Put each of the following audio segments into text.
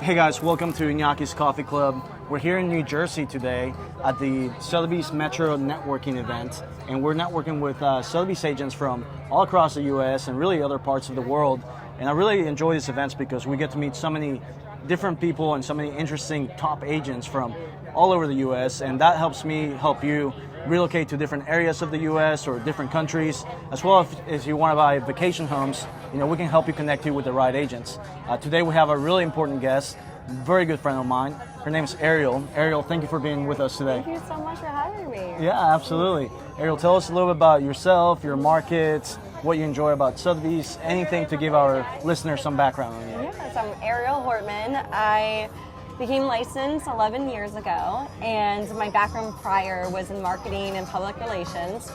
Hey guys, welcome to Inaky's Coffee Club. We're here in New Jersey today at the Sotheby's Metro Networking event, and we're networking with Sotheby's agents from all across the US and really other parts of the world. And I really enjoy these events because we get to meet so many different people and so many interesting top agents from all over the US, and that helps me help you relocate to different areas of the US or different countries, as well if you want to buy vacation homes. We can help you connect you with the right agents. Today we have a really important guest, very good friend of mine. Her name is Ariel. Ariel, thank you for being with us today. Thank you so much for having me. Yeah, absolutely. Ariel, tell us a little bit about yourself, your markets, what you enjoy about Sotheby's, anything to give our listeners some background on you. Yes, I'm Ariel Hortman. I became licensed 11 years ago, and my background prior was in marketing and public relations.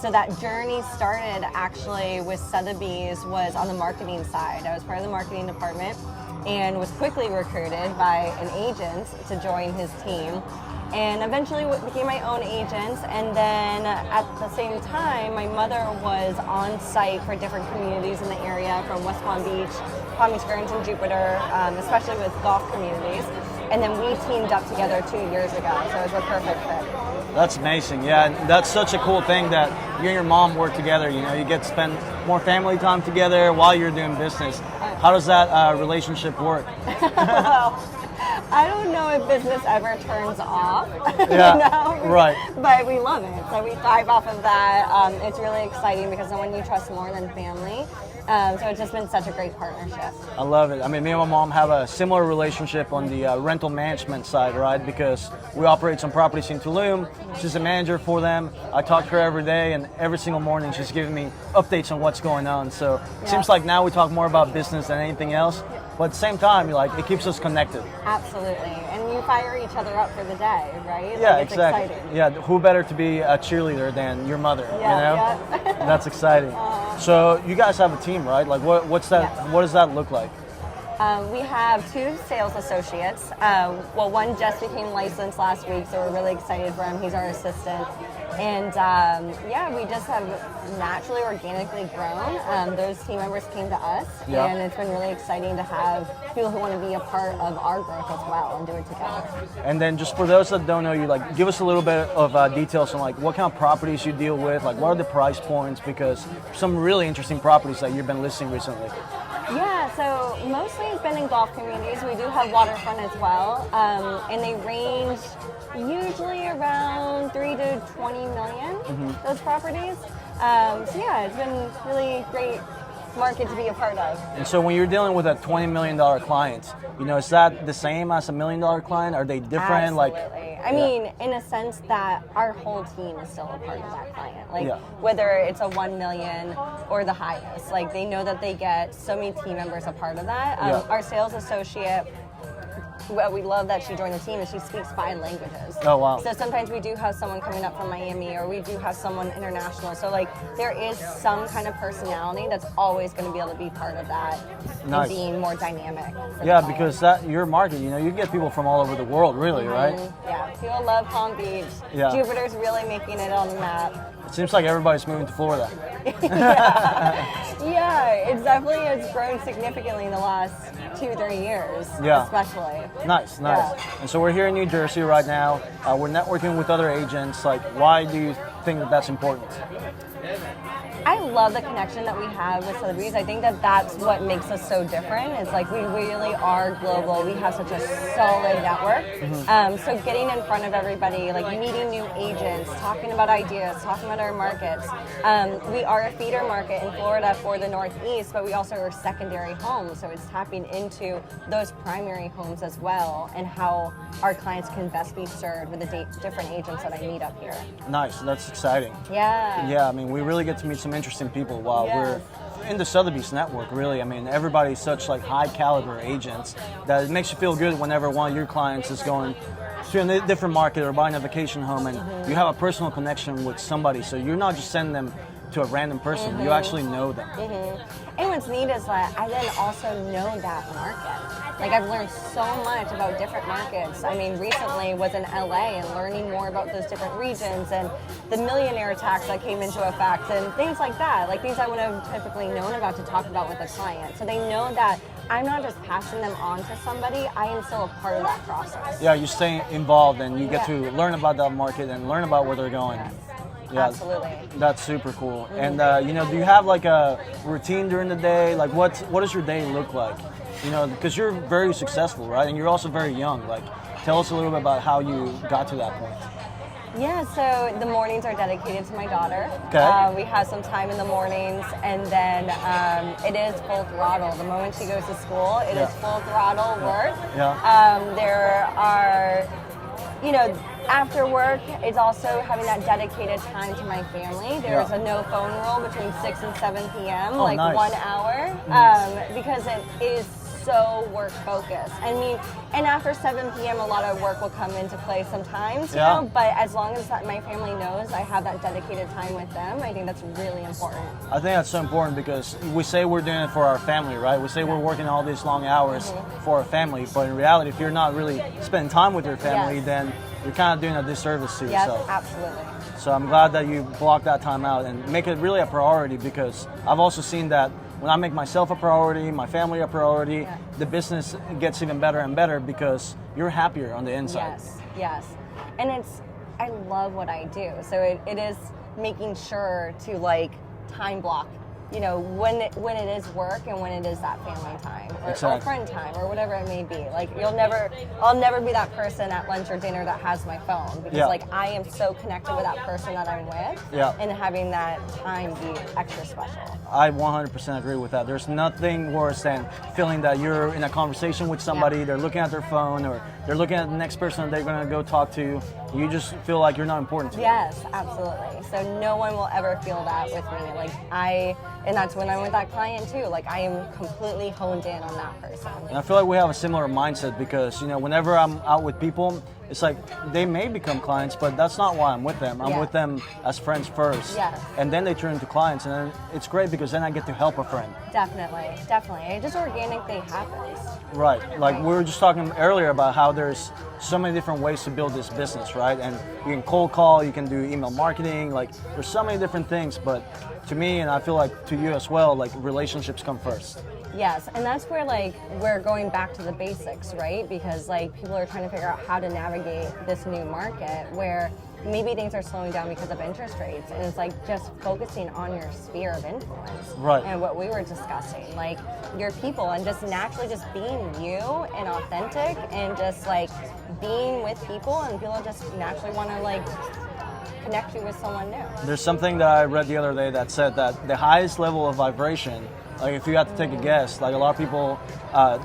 So that journey started actually with Sotheby's, was on the marketing side. I was part of the marketing department and was quickly recruited by an agent to join his team, and eventually became my own agent. And then at the same time, my mother was on site for different communities in the area, from West Palm Beach, Gardens, and Jupiter, especially with golf communities. And then we teamed up together 2 years ago, so it was a perfect fit. That's amazing. Yeah, that's such a cool thing that you and your mom work together. You get to spend more family time together while you're doing business. How does that relationship work? Well, I don't know if business ever turns off. Yeah, right. But we love it, so we thrive off of that. It's really exciting because no one you trust more than family. So it's just been such a great partnership. I love it. I mean, me and my mom have a similar relationship on the rental management side, right? Because we operate some properties in Tulum. She's a manager for them. I talk to her every day, and every single morning she's giving me updates on what's going on. So it seems like now we talk more about business than anything else. But at the same time, it keeps us connected. Absolutely. And you fire each other up for the day, right? Yeah, it's exactly. Exciting. Yeah, who better to be a cheerleader than your mother, Yeah. That's exciting. So you guys have a team, right? What's that? Yes. What does that look like? We have 2 sales associates. One just became licensed last week, so we're really excited for him. He's our assistant. And we just have naturally, organically grown. Those team members came to us, and it's been really exciting to have people who want to be a part of our growth as well and do it together. And then just for those that don't know you, give us a little bit of details on what kind of properties you deal with, what are the price points, because some really interesting properties that you've been listing recently. Yeah, so mostly it's been in golf communities. We do have waterfront as well, and they range usually around 3 to 20 million, those properties. It's been really great market to be a part of. And so when you're dealing with a $20 million client, is that the same as a $1 million client? Are they different? Absolutely. I mean, in a sense that our whole team is still a part of that client. Whether it's a 1 million or the highest, they know that they get so many team members a part of that. Our sales associate, well, we love that she joined the team, and she speaks 5 languages. Oh, wow. So sometimes we do have someone coming up from Miami, or we do have someone international. So there is some kind of personality that's always going to be able to be part of that. Nice. And being more dynamic. Yeah, because your market, you get people from all over the world, really, right? Yeah, people love Palm Beach. Yeah. Jupiter's really making it on the map. It seems like everybody's moving to Florida. Yeah, it definitely has grown significantly in the last 2-3 years, especially. Nice. Yeah. And so we're here in New Jersey right now. We're networking with other agents. Why do you think that that's important? I love the connection that we have with Sotheby's. I think that that's what makes us so different. It's we really are global. We have such a solid network. So getting in front of everybody, meeting new agents, talking about ideas, talking about our markets. We are a feeder market in Florida for the Northeast, but we also are secondary homes. So it's tapping into those primary homes as well, and how our clients can best be served with the different agents that I meet up here. Nice. That's exciting. Yeah. Yeah, I mean, we really get to meet some interesting people while we're in the Sotheby's network, really. I mean, everybody's such high caliber agents that it makes you feel good whenever one of your clients is going to a different market or buying a vacation home, and you have a personal connection with somebody. So you're not just sending them to a random person. You actually know them. And what's neat is that I then also know that market. Like I've learned so much about different markets. I mean, recently was in LA and learning more about those different regions and the millionaire tax that came into effect and things like that. Like things I would have typically known about to talk about with a client. So they know that I'm not just passing them on to somebody, I am still a part of that process. Yeah, you stay involved and you get to learn about that market and learn about where they're going. Yeah, absolutely. That's super cool. And you know, do you have like a routine during the day? Like what does your day look like? You know, because you're very successful, right? And you're also very young. Like, tell us a little bit about how you got to that point. Yeah, so the mornings are dedicated to my daughter. Okay. We have some time in the mornings, and then it is full throttle. The moment she goes to school, it is full throttle work. Yeah. There are, you know, after work, it's also having that dedicated time to my family. There's a no phone rule between 6 and 7 p.m., like nice. 1 hour, because it is so work focused. I mean, and after 7 p.m. a lot of work will come into play sometimes, you know, but as long as that my family knows I have that dedicated time with them, I think that's really important. I think that's so important because we say we're doing it for our family, right? We say we're working all these long hours for our family, but in reality, if you're not really spending time with your family, then you're kind of doing a disservice to yourself. Yes, absolutely. So I'm glad that you block that time out and make it really a priority, because I've also seen that when I make myself a priority, my family a priority, the business gets even better and better because you're happier on the inside. Yes, yes. And I love what I do. So it is making sure to like time block, you know, when it is work and when it is that family time or friend time or whatever it may be. Like I'll never be that person at lunch or dinner that has my phone, because like I am so connected with that person that I'm with, and having that time be extra special. I 100% agree with that. There's nothing worse than feeling that you're in a conversation with somebody, they're looking at their phone or they're looking at the next person that they're going to go talk to. You just feel like you're not important to them. Yes, absolutely. So no one will ever feel that with me. And that's when I'm with that client too. Like I am completely honed in on that person. And I feel like we have a similar mindset because, you know, whenever I'm out with people, it's like they may become clients, but that's not why I'm with them. I'm with them as friends first. Yes. And then they turn into clients, and then it's great because then I get to help a friend. Definitely. It just organically happens. Right. Like we were just talking earlier about how there's so many different ways to build this business, right? And you can cold call, you can do email marketing, like there's so many different things, but to me, and I feel like to you as well, like relationships come first. Yes, and that's where like we're going back to the basics, right? Because like people are trying to figure out how to navigate this new market where maybe things are slowing down because of interest rates, and it's like just focusing on your sphere of influence, right? And what we were discussing, like your people, and just naturally just being you and authentic, and just like being with people, and people just naturally want to like connect you with someone new. There's something that I read the other day that said that the highest level of vibration, like if you had to take a guess, like a lot of people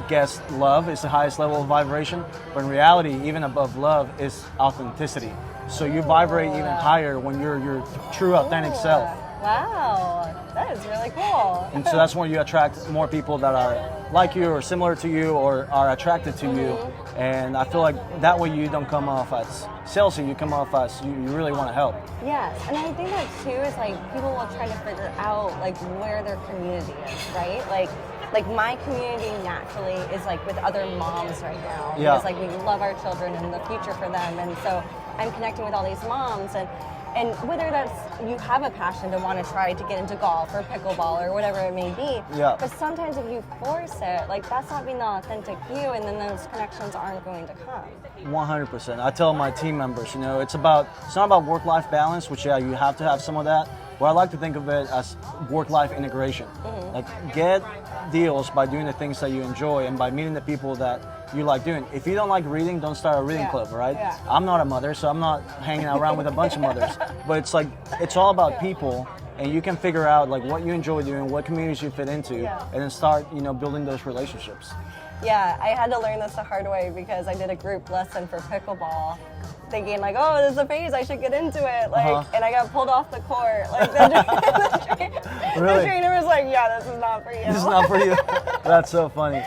guess love is the highest level of vibration, but in reality, even above love is authenticity. So you vibrate even higher when you're your true authentic self. Wow, that is really cool. And so that's when you attract more people that are like you or similar to you or are attracted to you. And I feel like that way you don't come off as salesy, you come off as you really want to help. Yes, and I think that too is like people will try to figure out like where their community is, right? Like my community naturally is like with other moms right now. Yeah. Because like we love our children and the future for them, and so I'm connecting with all these moms, and whether that's you have a passion to want to try to get into golf or pickleball or whatever it may be, but sometimes if you force it, like that's not being the authentic you, and then those connections aren't going to come. 100%. I tell my team members, you know, it's not about work-life balance, which you have to have some of that, but I like to think of it as work-life integration. Like get deals by doing the things that you enjoy and by meeting the people that you like doing. If you don't like reading, don't start a reading club, right? I'm not a mother, so I'm not hanging around with a bunch of mothers. But it's like, it's all about people, and you can figure out like what you enjoy doing, what communities you fit into, and then start, you know, building those relationships. Yeah, I had to learn this the hard way because I did a group lesson for pickleball, thinking like, oh, this is a phase, I should get into it, like, and I got pulled off the court. Like the trainer was like, yeah, this is not for you. This is not for you. That's so funny.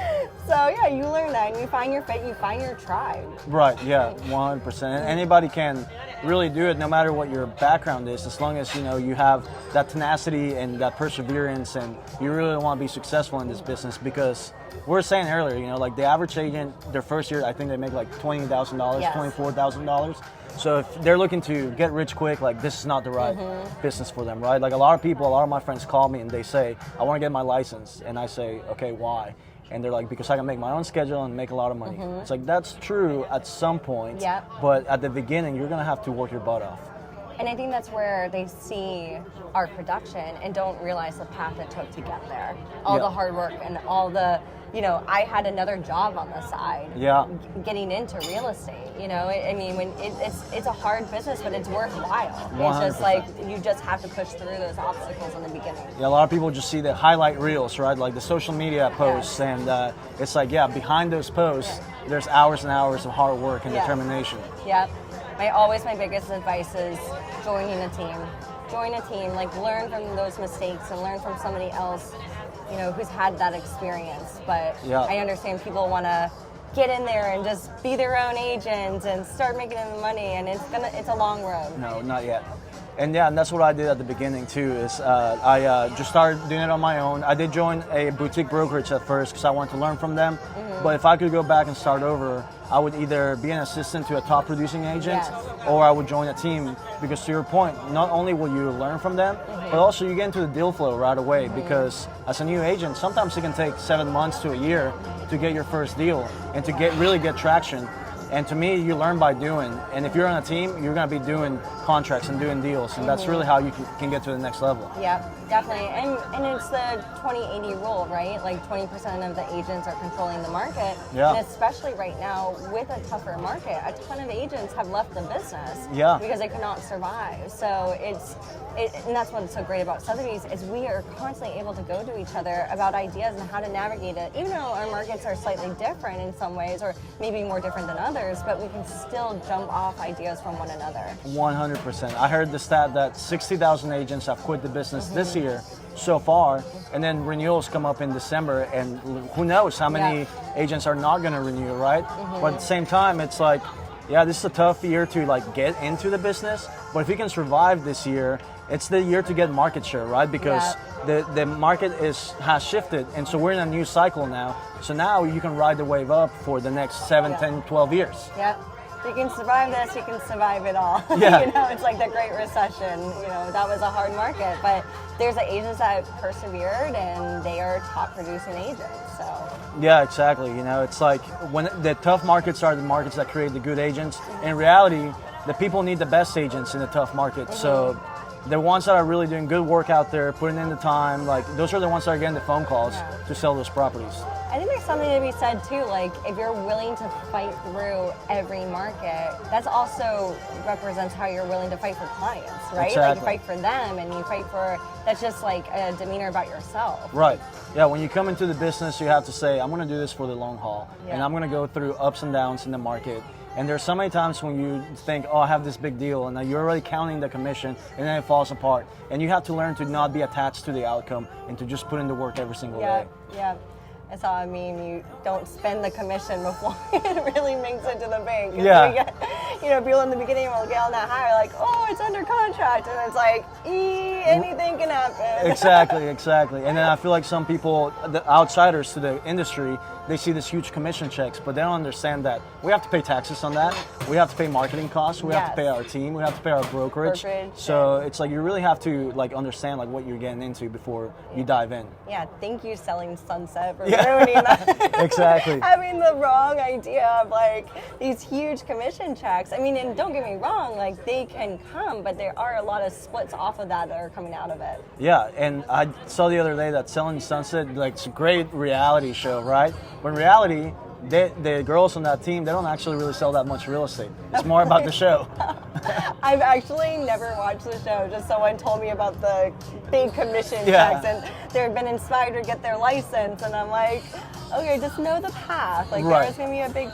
So yeah, you learn that, and you find your fit, you find your tribe. Right, yeah, 100%. And anybody can really do it no matter what your background is, as long as you have that tenacity and that perseverance, and you really want to be successful in this business. Because we were saying earlier, like the average agent, their first year, I think they make like $20,000, Yes. $24,000. So if they're looking to get rich quick, like this is not the right business for them, right? Like a lot of my friends call me and they say, I want to get my license. And I say, okay, why? And they're like, because I can make my own schedule and make a lot of money. It's like, that's true at some point, Yep. but at the beginning, you're going to have to work your butt off. And I think that's where they see our production and don't realize the path it took to get there. All the hard work and all the, I had another job on the side. Yeah. Getting into real estate, I mean, when it's a hard business, but it's worthwhile. 100%. It's just like, you just have to push through those obstacles in the beginning. Yeah, a lot of people just see the highlight reels, right? Like the social media posts, and it's like, behind those posts, there's hours and hours of hard work and determination. Yep. My biggest advice is joining a team. Join a team, like learn from those mistakes and learn from somebody else, who's had that experience. But I understand people want to get in there and just be their own agent and start making the money, and it's a long road. No, not yet. And that's what I did at the beginning too. Is I just started doing it on my own. I did join a boutique brokerage at first because I wanted to learn from them. But if I could go back and start over, I would either be an assistant to a top producing agent, or I would join a team. Because to your point, not only will you learn from them, but also you get into the deal flow right away. Because as a new agent, sometimes it can take 7 months to a year to get your first deal and to really get traction. And to me, you learn by doing. And if you're on a team, you're going to be doing contracts and doing deals. And that's really how you can get to the next level. Yeah, definitely. And it's the 20-80 rule, right? Like 20% of the agents are controlling the market. Yeah. And especially right now, with a tougher market, a ton of agents have left the business because they could not survive. So and that's what's so great about Sotheby's is we are constantly able to go to each other about ideas and how to navigate it. Even though our markets are slightly different in some ways, or maybe more different than others, but we can still jump off ideas from one another. 100%. I heard the stat that 60,000 agents have quit the business this year so far, and then renewals come up in December, and who knows how many agents are not going to renew, right? But at the same time, it's like, this is a tough year to like get into the business, but if you can survive this year, it's the year to get market share, right? Because the market has shifted, and so we're in a new cycle now. So now you can ride the wave up for the next 7, 10, 12 years. Yep. If you can survive this, you can survive it all. Yeah. It's like the Great Recession. That was a hard market, but there's the agents that persevered, and they are top producing agents. So. Yeah, exactly. It's like when the tough markets are the markets that create the good agents. In reality, the people need the best agents in the tough market. So the ones that are really doing good work out there, putting in the time, like those are the ones that are getting the phone calls to sell those properties. I think there's something to be said too, like if you're willing to fight through every market, that's also represents how you're willing to fight for clients, right? Exactly. Like you fight for them and you fight for, that's just like a demeanor about yourself. Right. Yeah, when you come into the business, you have to say, I'm going to do this for the long haul. And I'm going to go through ups and downs in the market. And there's so many times when you think, I have this big deal, and you're already counting the commission, and then it falls apart. And you have to learn to not be attached to the outcome and to just put in the work every single day. Yeah. That's all I mean. You don't spend the commission before it really makes it to the bank. People in the beginning will get on that high, like, oh, it's under contract, and it's like, anything can happen. Exactly. And then I feel like some people, the outsiders to the industry, they see this huge commission checks, but they don't understand that we have to pay taxes on that. We have to pay marketing costs. We have to pay our team. We have to pay our brokerage. So it's like you really have to like understand like what you're getting into before you dive in. Yeah. Thank you, Selling Sunset, for ruining that. Exactly. Having the wrong idea of like these huge commission checks. I mean, and don't get me wrong, like they can come, but there are a lot of splits off of that are coming out of it. Yeah, and I saw the other day that Selling Sunset, like it's a great reality show, right? But in reality, the girls on that team, they don't actually really sell that much real estate. It's more about the show. I've actually never watched the show. Just someone told me about the big commission checks, and they've been inspired to get their license, and I'm like, okay, just know the path. Like Right. there's gonna be a big,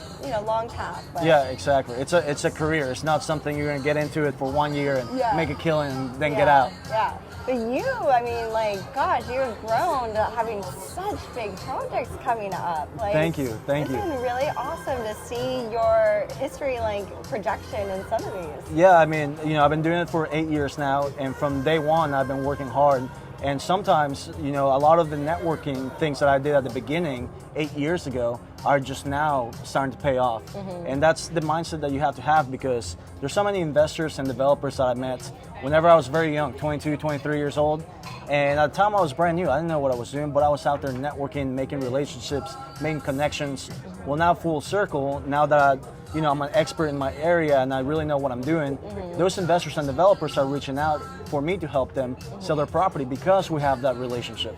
long path. But Yeah, exactly. It's a career. It's not something you're gonna get into it for 1 year and make a killing and then get out. Yeah. But you, I mean, like, gosh, you've grown to having such big projects coming up. Like, Thank you. It's been really awesome to see your history, like, projection in some of these. Yeah, I mean, I've been doing it for 8 years now, and from day one, I've been working hard. And sometimes, a lot of the networking things that I did at the beginning 8 years ago are just now starting to pay off. And that's the mindset that you have to have, because there's so many investors and developers that I met whenever I was very young, 22, 23 years old. And at the time I was brand new. I didn't know what I was doing, but I was out there networking, making relationships, making connections. Well, now full circle, now that I'm an expert in my area and I really know what I'm doing, those investors and developers are reaching out for me to help them sell their property because we have that relationship.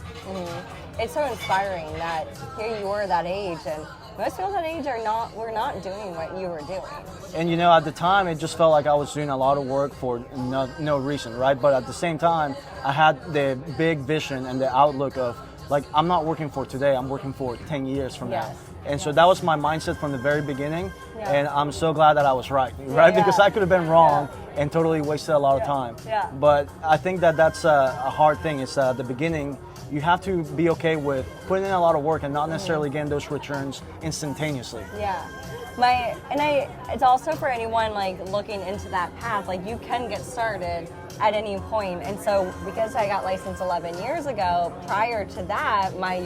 It's so inspiring that here you were that age, and most people that age were not doing what you were doing. And at the time, it just felt like I was doing a lot of work for no reason, right? But at the same time, I had the big vision and the outlook of, like, I'm not working for today, I'm working for 10 years from now. And so that was my mindset from the very beginning, and I'm so glad that I was right? Because I could have been wrong and totally wasted a lot of time. But I think that that's a hard thing. Is at the beginning, you have to be okay with putting in a lot of work and not necessarily getting those returns instantaneously. It's also for anyone like looking into that path, like you can get started at any point. And so because I got licensed 11 years ago, prior to that, my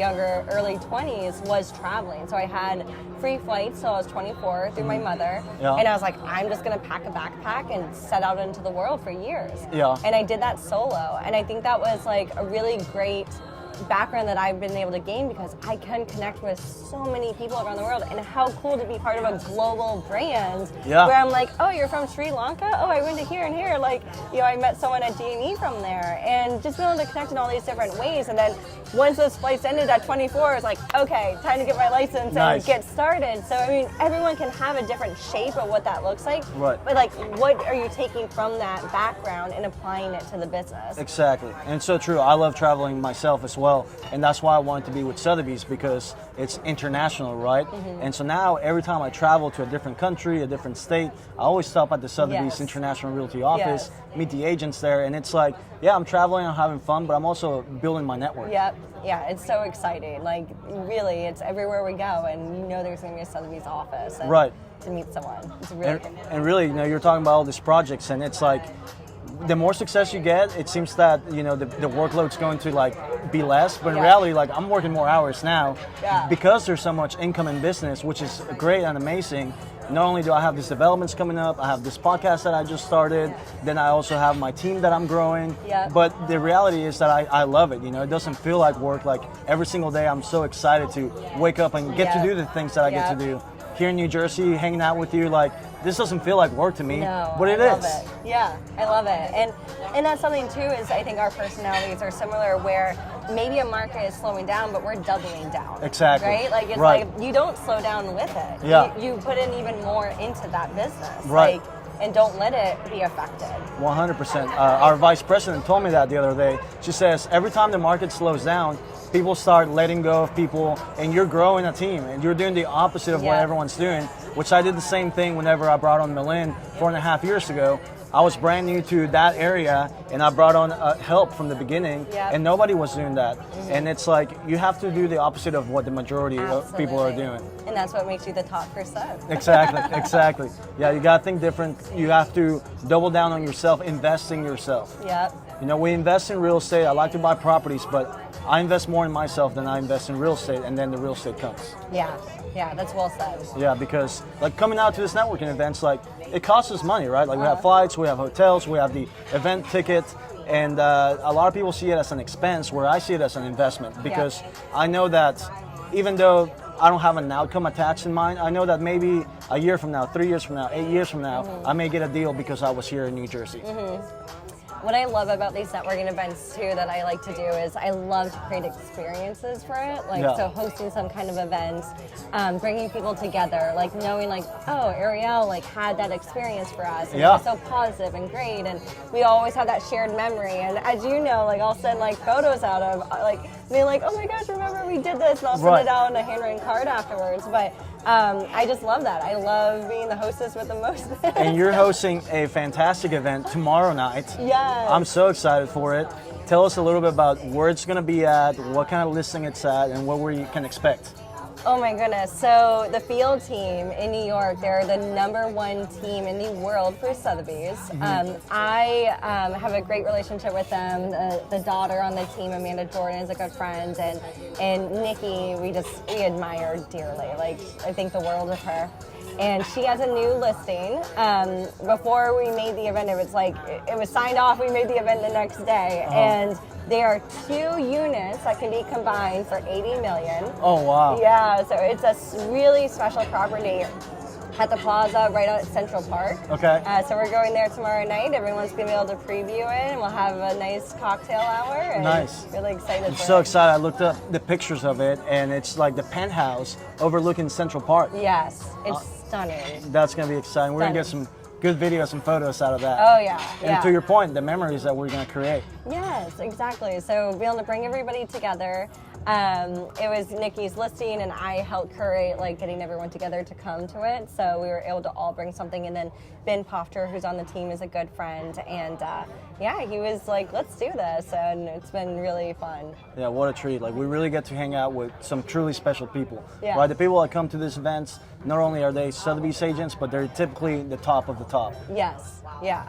early 20s was traveling. So I had free flights till I was 24 through my mother. And I was like, I'm just gonna pack a backpack and set out into the world for years. And I did that solo. And I think that was like a really great background that I've been able to gain, because I can connect with so many people around the world. And how cool to be part of a global brand where I'm like, oh, you're from Sri Lanka? Oh, I went to here and here. Like, I met someone at GME from there, and just being able to connect in all these different ways. And then once those flights ended at 24, it's like, okay, time to get my license and get started. So, I mean, everyone can have a different shape of what that looks like. But like, what are you taking from that background and applying it to the business? Exactly. And it's so true. I love traveling myself as well. And that's why I wanted to be with Sotheby's, because it's international, right? And so now every time I travel to a different country, a different state, I always stop at the Sotheby's International Realty office, meet the agents there, and it's like, I'm traveling, I'm having fun, but I'm also building my network. Yeah, it's so exciting. Like, really, it's everywhere we go, and there's going to be a Sotheby's office. And to meet someone. It's really cool. And really, you're talking about all these projects, and it's like, the more success you get, it seems that the workload's going to like be less. But in reality, like, I'm working more hours now because there's so much income in business, which is great and amazing. Not only do I have these developments coming up, I have this podcast that I just started. Then I also have my team that I'm growing. But the reality is that I love it. It doesn't feel like work. Like, every single day, I'm so excited to wake up and get to do the things that I get to do. Here in New Jersey, hanging out with you, like, this doesn't feel like work to me, but it is. Yeah, I love it. And that's something too, is I think our personalities are similar, where maybe a market is slowing down, but we're doubling down. Exactly. Right? Like, it's like you don't slow down with it. You put in even more into that business. Like, and don't let it be affected. 100%. Our vice president told me that the other day. She says, every time the market slows down, people start letting go of people, and you're growing a team, and you're doing the opposite of what everyone's doing, which I did the same thing whenever I brought on Malin 4.5 years ago. I was brand new to that area, and I brought on help from the beginning, and nobody was doing that. And it's like, you have to do the opposite of what the majority of people are doing. And that's what makes you the top percent. Exactly. Yeah, you got to think different. You have to double down on yourself, invest in yourself. We invest in real estate. I like to buy properties, but I invest more in myself than I invest in real estate, and then the real estate comes. Yeah, that's well said. Yeah, because like coming out to this networking events, like, it costs us money, right? Like, we have flights, we have hotels, we have the event ticket, and a lot of people see it as an expense, where I see it as an investment, because I know that even though I don't have an outcome attached in mind, I know that maybe a year from now, 3 years from now, 8 years from now, I may get a deal because I was here in New Jersey. What I love about these networking events too, that I like to do, is I love to create experiences for it. Like, so hosting some kind of event, bringing people together, like knowing like, oh, Ariel like had that experience for us, and it was so positive and great, and we always have that shared memory. And as you know, like, I'll send like photos out of like being like, oh my gosh, remember we did this, and I'll send it out on a handwritten card afterwards. But I just love that. I love being the hostess with the most. And you're hosting a fantastic event tomorrow night. Yes. I'm so excited for it. Tell us a little bit about where it's going to be at, what kind of listing it's at, and what we can expect. Oh my goodness. So the field team in New York, they're the #1 team in the world for Sotheby's. I have a great relationship with them. The daughter on the team, Amanda Jordan, is a good friend, and Nikki, we admire dearly. Like, I think the world of her. And she has a new listing. Before we made the event, it was signed off. We made the event the next day, and there are 2 units that can be combined for $80 million. Oh wow! Yeah, so it's a really special property at the plaza right out at Central Park. Okay. So we're going there tomorrow night. Everyone's gonna be able to preview it, and we'll have a nice cocktail hour. And nice. Really excited. I'm for so it. excited. I looked up the pictures of it, and it's like the penthouse overlooking Central Park. Yes, it's stunning. That's gonna be exciting. We're gonna get some good videos and photos out of that. Oh yeah. And to your point, the memories that we're gonna create. Yes, exactly. So be able to bring everybody together. It was Nikki's listing, and I helped curate getting everyone together to come to it. So we were able to all bring something. And then Ben Pofter, who's on the team, is a good friend, and he was like, "Let's do this," and it's been really fun. Yeah, what a treat! Like, we really get to hang out with some truly special people. Yeah. Right, the people that come to these events, not only are they Sotheby's agents, but they're typically the top of the top. Yes. Yeah.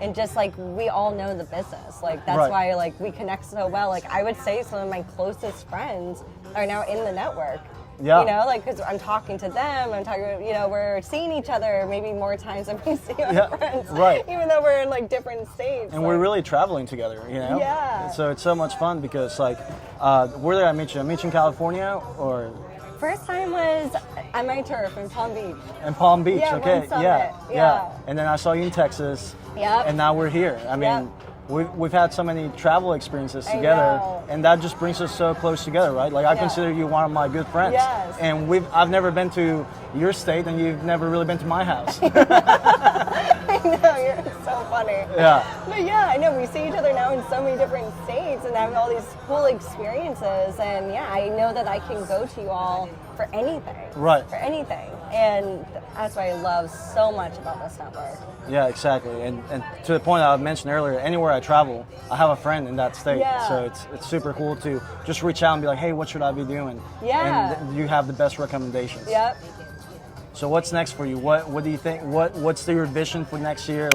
And just we all know the business. That's Right. why we connect so well. I would say some of my closest friends are now in the network. Yeah. You know, because I'm talking to them, we're seeing each other maybe more times than we see our friends. Right. Even though we're in different states. And we're really traveling together, you know? Yeah. So it's so much fun because where did I meet you? I met you in California or? First time was at my turf in Palm Beach. In Palm Beach, Yeah, okay. One Summit. Yeah. And then I saw you in Texas. Yep. And now we're here. I mean, we've had so many travel experiences together, and that just brings us so close together, right? I consider you one of my good friends. Yes. And I've never been to your state, and you've never really been to my house. I know, you're so funny. Yeah. But yeah, I know, we see each other now in so many different states and have all these cool experiences, and I know that I can go to you all for anything. Right. For anything. And that's what I love so much about this network. Yeah, exactly. And to the point I mentioned earlier, anywhere I travel, I have a friend in that state. Yeah. So it's super cool to just reach out and be like, hey, what should I be doing? Yeah. And you have the best recommendations. Yep. So what's next for you? What do you think? What's your vision for next year?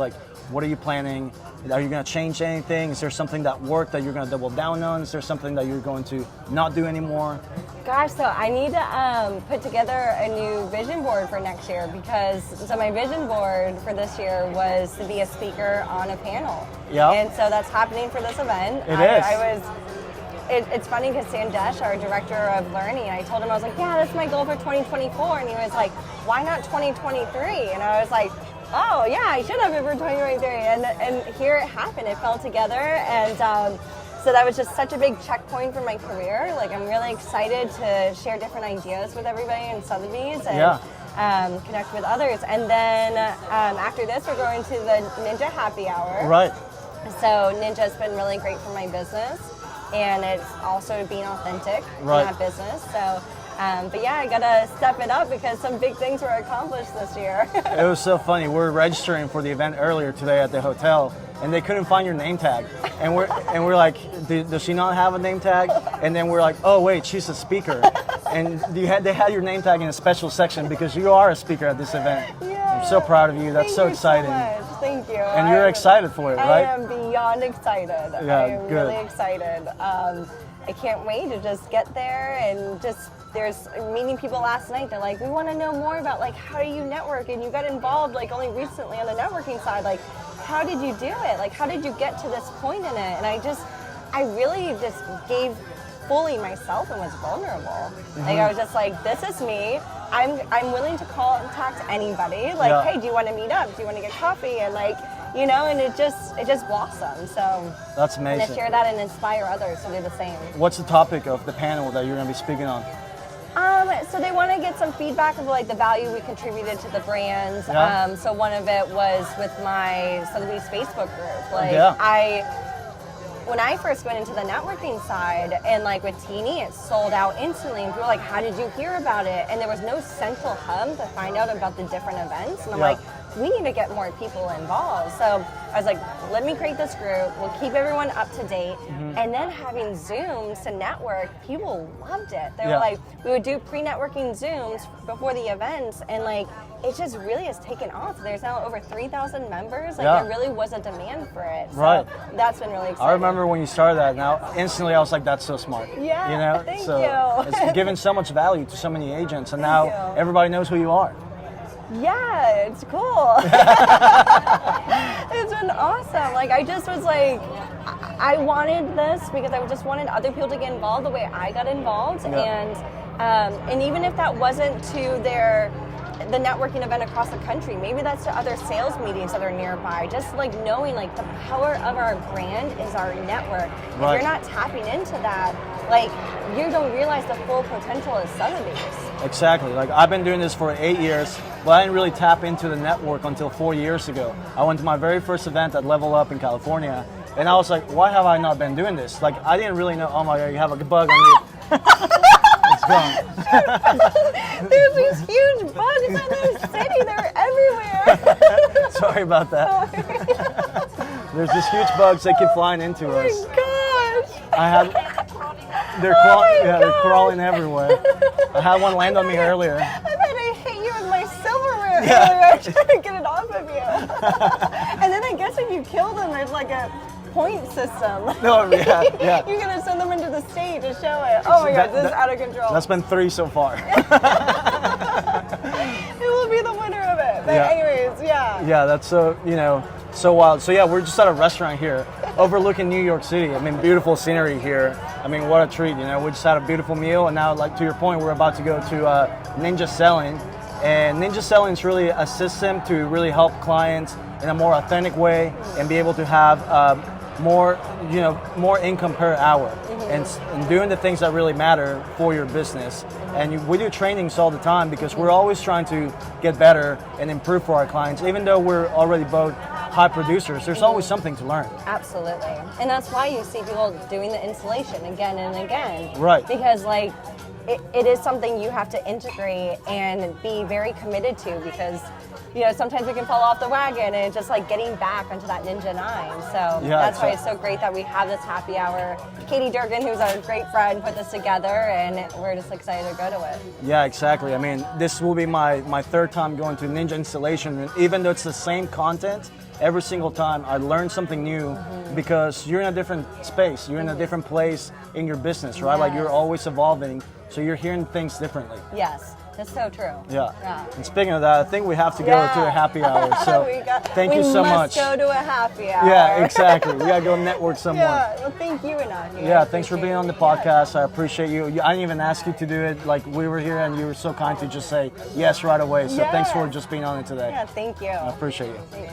What are you planning? Are you going to change anything? Is there something that worked that you're going to double down on? Is there something that you're going to not do anymore? Gosh, so I need to put together a new vision board for next year so my vision board for this year was to be a speaker on a panel. Yeah. And so that's happening for this event. It is. It's funny because Sandesh, our director of learning, I told him, I was like, yeah, that's my goal for 2024. And he was like, why not 2023? And I was like, oh yeah, I should have it for 2023. And here it happened. It fell together. And so that was just such a big checkpoint for my career. I'm really excited to share different ideas with everybody in Sotheby's and connect with others. And then after this, we're going to the Ninja Happy Hour. Right. So Ninja's been really great for my business. And it's also being authentic in that business. So, but yeah, I gotta step it up because some big things were accomplished this year. It was so funny. We're registering for the event earlier today at the hotel, and they couldn't find your name tag. And we're like, does she not have a name tag? And then we're like, oh wait, she's a speaker. And they had your name tag in a special section because you are a speaker at this event. Yeah. I'm so proud of you. That's so exciting. Thank you so much. Thank you. And you're excited for it, right? I am beyond excited. Yeah, I am good. really excited. I can't wait to just get there and there's meeting people last night. They're like, we want to know more about how do you network, and you got involved only recently on the networking side. How did you do it? How did you get to this point in it? And I really just gave fully myself and was vulnerable. I was just like, this is me. I'm willing to contact anybody. Hey, do you want to meet up? Do you want to get coffee? And and it just blossomed. So that's amazing. And to share that and inspire others to do the same. What's the topic of the panel that you're going to be speaking on? So they want to get some feedback of the value we contributed to the brand. Yeah. So one of it was with my Sotheby's Facebook group. when I first went into the networking side and like with Teeny, it sold out instantly. And people were like, how did you hear about it? And there was no central hub to find out about the different events. And I'm like, we need to get more people involved. So I was like, let me create this group. We'll keep everyone up to date. And then having Zooms to network, people loved it. They were like, we would do pre-networking Zooms before the events, and like, it just really has taken off. There's now over 3,000 members. Like there really was a demand for it. So that's been really exciting. I remember when you started that. Now, instantly, I was like, "That's so smart." Yeah, you know, thank so you. It's given so much value to so many agents, and now everybody knows who you are. Yeah, it's cool. It's been awesome. Like I just was like, I wanted this because I just wanted other people to get involved the way I got involved, and even if that wasn't to the networking event across the country, maybe that's to other sales meetings that are nearby. Just like knowing like the power of our brand is our network. If you're not tapping into that, like you don't realize the full potential of Sotheby's. Exactly. Like I've been doing this for 8 years, but I didn't really tap into the network until 4 years ago. I went to my very first event at Level Up in California, and I was like, why have I not been doing this? Like I didn't really know. Oh my God, you have a bug on you. It's gone. There's these huge bugs in this city. They're everywhere. Sorry about that. There's these huge bugs that keep flying into us. Oh my gosh. I had. They're crawling everywhere. I had one land on me earlier. I thought I hit you with my silverware earlier trying to get it off of you. And then I guess if you kill them, there's like a point system. No, yeah. You're gonna send them into the stage to show it. Oh my God, this is out of control. That's been 3 so far. It will be the winner of it. But anyways, Yeah, that's so wild. So we're just at a restaurant here, overlooking New York City. I mean, beautiful scenery here. I mean, what a treat. We just had a beautiful meal, and now, like to your point, we're about to go to Ninja Selling. And Ninja Selling is really a system to really help clients in a more authentic way and be able to have more income per hour, and doing the things that really matter for your business. And we do trainings all the time because we're always trying to get better and improve for our clients. Even though we're already both high producers, there's always something to learn. Absolutely. And that's why you see people doing the installation again and again. Right. Because like it is something you have to integrate and be very committed to, because sometimes we can fall off the wagon, and it's just like getting back onto that Ninja 9. So that's why it's so great that we have this happy hour. Katie Durgan, who's our great friend, put this together, and we're just excited to go to it. Yeah, exactly. I mean, this will be my 3rd time going to Ninja installation, and even though it's the same content, every single time I learn something new, because you're in a different space, you're in a different place in your business, right? Like you're always evolving, so you're hearing things differently. Yes. That's so true. Yeah. And speaking of that, I think we have to go to a happy hour. So thank you so much. We must go to a happy hour. Yeah, exactly. We gotta go network somewhere. Yeah. Well, thank you, Inaky. Yeah, thanks for being on the podcast. I appreciate you. I didn't even ask you to do it. Like we were here, and you were so kind to just say yes right away. So thanks for just being on it today. Yeah, thank you. I appreciate you. Thanks.